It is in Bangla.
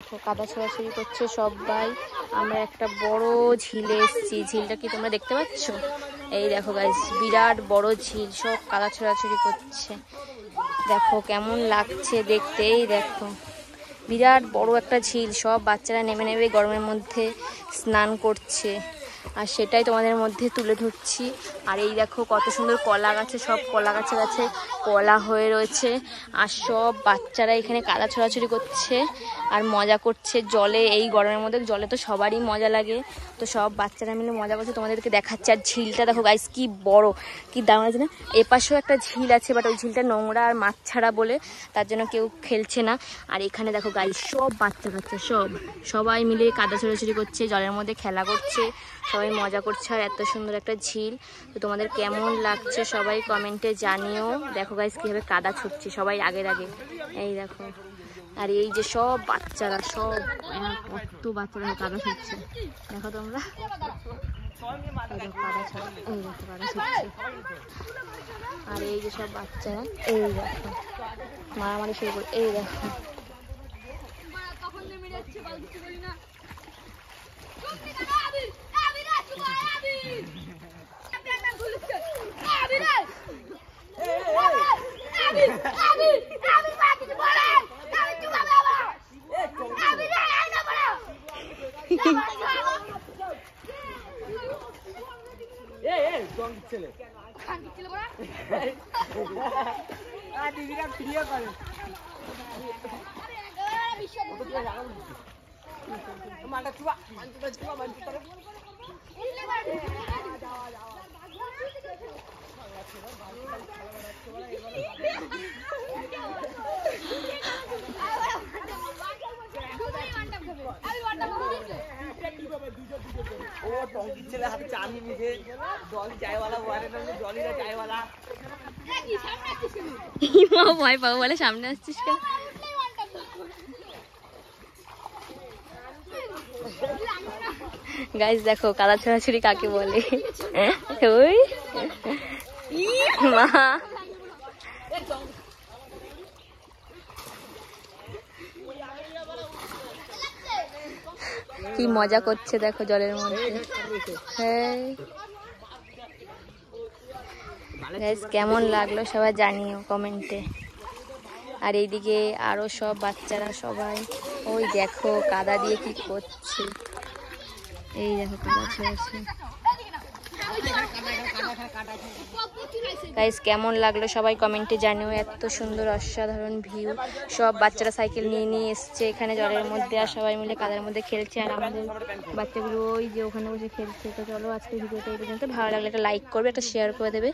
কাদা ছোড়াছুড়ি করছে সবাই। আমরা একটা বড় ঝিলে এসেছি। ঝিলটা কি তোমরা দেখতে পাচ্ছ? এই দেখো গাইস, বিরাট বড় ঝিল, সব কাদা ছোড়াছুড়ি করছে। দেখো কেমন লাগছে দেখতে। এই দেখো বিরাট বড় একটা ঝিল, সব বাচ্চারা নেমে নেমে গরমের মধ্যে স্নান করছে, আর সেটাই তোমাদের মধ্যে তুলে ধরছি। আর এই দেখো কত সুন্দর কলা গাছে, সব কলা গাছে গাছে কলা হয়ে রয়েছে, আর সব বাচ্চারা এখানে কাদা ছোড়াছুড়ি করছে আর মজা করছে জলে। এই গরমের মধ্যে জলে তো সবারই মজা লাগে, তো সব বাচ্চারা মিলে মজা করছে, তোমাদেরকে দেখাচ্ছে। আর ঝিলটা দেখো গাইস কি বড়, কি দারুণ আছে না। এপাশেও একটা ঝিল আছে, বাট ওই ঝিলটা নোংরা আর মাছ ছাড়া বলে তার জন্য কেউ খেলছে না। আর এখানে দেখো গাইস সব বাচ্চা কাচ্চা সবাই মিলে কাদা ছোড়াছুড়ি করছে, জলের মধ্যে খেলা করছে, সবাই মজা করছে। আর এত সুন্দর একটা ঝিল, তো তোমাদের কেমন লাগছে সবাই কমেন্টে জানিও। দেখো গাইস কিভাবে কাদা ছুটছে সবাই আগের আগে, এই দেখো। আর এই যে সব বাচ্চারা, সব কত বাচ্চারা কাদা ছুটছে দেখো তোমরা, কাদা ছুটছে। আর এই যে সব বাচ্চারা, এই দেখো মারামারি শুরু করে, এই দেখো ভয় পাবো বলে সামনে আসছিস কেন? গাইস দেখো কাদা ছোড়াছুড়ি কাকে বলে। ওই মা কি মজা করছে দেখো জলের মধ্যে। হ্যাঁ গাইস কেমন লাগলো সবাই জানিও কমেন্টে। আর এইদিকে আরো সব বাচ্চারা সবাই ওই দেখো কাদা দিয়ে কি করছে, এই দেখো কাদা ছড়াচ্ছে। গাইস কেমন লাগলো সবাই কমেন্টে জানিও। এত সুন্দর অসাধারণ ভিউ, সব বাচ্চারা সাইকেল নিয়ে নিয়ে এসছে এখানে জলের মধ্যে, আর সবাই মিলে কাদার মধ্যে খেলছে। আর আমাদের বাচ্চাগুলো ওই যে ওখানে বসে খেলছে। তো চলো আজকে ভিডিওটা এই পর্যন্ত, ভালো লাগলে একটা লাইক করবে, একটা শেয়ার করে দেবে।